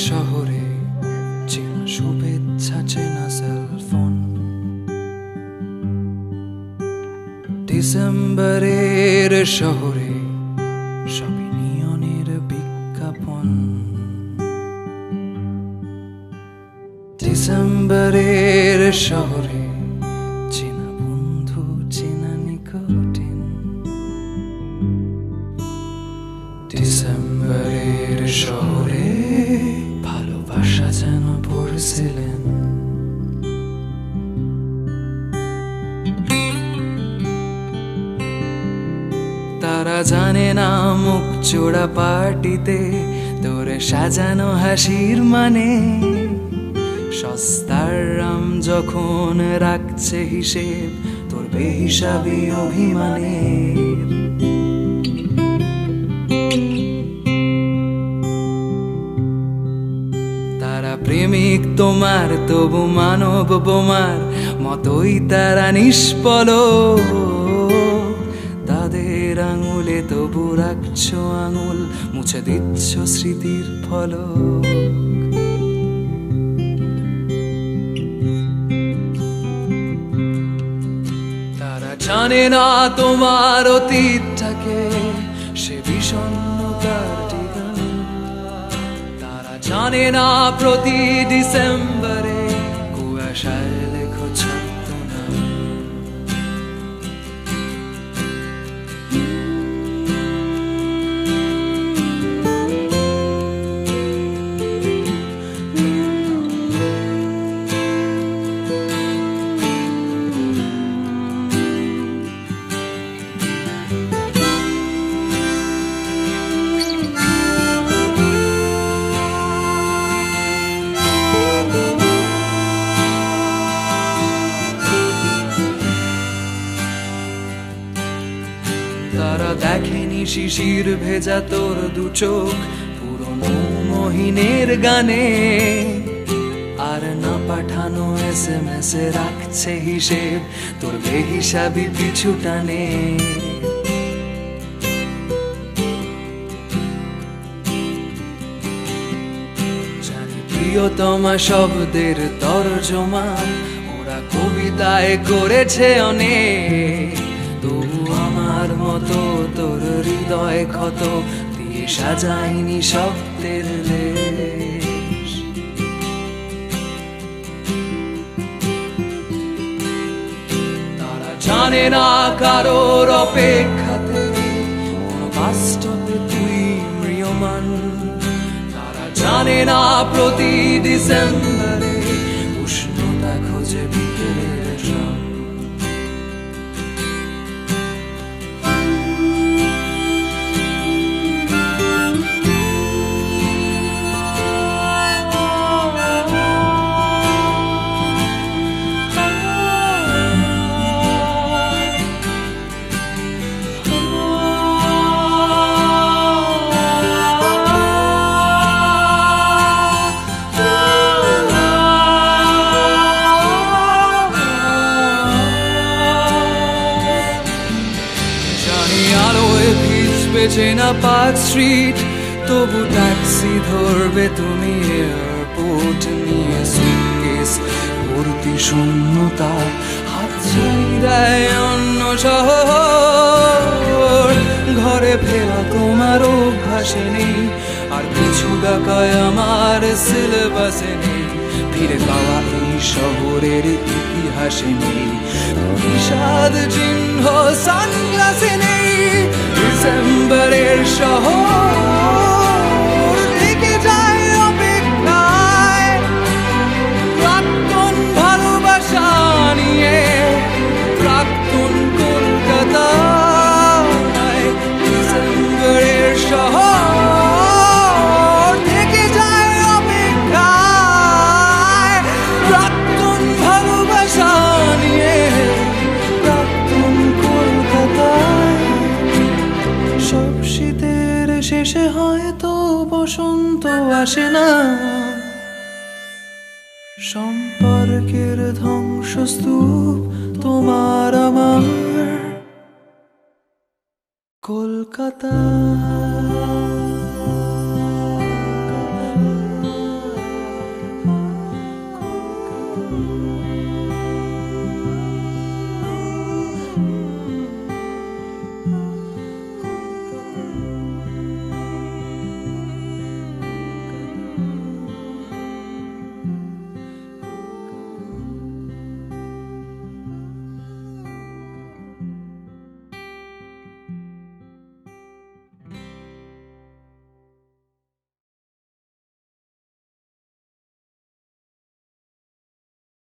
শহরে চেনা শুভেচ্ছা, চেনা সেলফোন। ডিসেম্বরের শহরে সবই নিয়নের বিজ্ঞাপন। ডিসেম্বরের শহরে চেনা বন্ধু, চেনা নিকটিন। ডিসেম্বরের শহরে ভালোবাসা যেন পড়ছিলেন। তারা জানে না মুখ চোরা পার্টিতে তোরে সাজানো হাসির মানে। সস্তার রাম যখন রাখছে হিসেব তোর বেহিসাবি অভিমানের। তারা প্রেমিক তোমার, তবু মানব বোমার মতোই তারা নিষ্পলক। তাদের আঙুলে তবু রাখছো আঙুল, মুছে দিচ্ছ স্মৃতির ফলক। তারা জানে না তোমার অতীতটাকে, সে বিষণ্ণতার ঠিকানা। তারা জানে না প্রতি ডিসেম্বরে কুয়াশায় লেখো ছদ্মনাম। তারা দেখেনি শিশির ভেজা তোর দু চোখ পুরনো মহিনের গানে। আর না পাঠানো SMS এ রাখছে হিসেব তোর বেহিসাবি পিছু টানে। জানি প্রিয়তমা শব্দের তর্জমা ওরা কবিতায় করেছে অনেক। তবু আমার মতো তোর হৃদয় ক্ষত দিয়ে সাজায়নি শব্দের লেশ। তারা জানে না কারোর অপেক্ষাতে কোনো বাস্তবে তুই ম্রিয়মান। তারা জানে না প্রতি ডিসেম্বরে উষ্ণতা খোঁজে বিকেলের শাম। চেনা পার্ক স্ট্রিট, তবু ট্যাক্সি ধরবে তুমি এয়ারপোর্ট নিয়ে। সুটকেস ভর্তি শূন্যতা, হাত ছাড়িয়ে দেয় অন্য শহর। ঘরে ফেরা তোমার অভ্যাসে নেই, আর কিছু ডাকায় আমার সিলেবাসে নেই। ফিরে পাওয়া এই শহরের ইতিহাসে নেই, বিষাদ চিহ্ন সানগ্লাসে নেই। ডিসেম্বরের শহর থেকে যায় অপেক্ষায়, প্রাক্তন ভালোবাসা নিয়ে প্রাক্তন কলকাতায়। ডিসেম্বরের শহর থেকে যায় অপেক্ষায়, প্রাক্তন ভালোবাসা নিয়ে প্রাক্তন কলকাতায়। সব শীতের শেষে হয়তো বসন্ত আসে না, সম্পর্কের ধ্বংসস্তূপ তোমার আমার কলকাতা।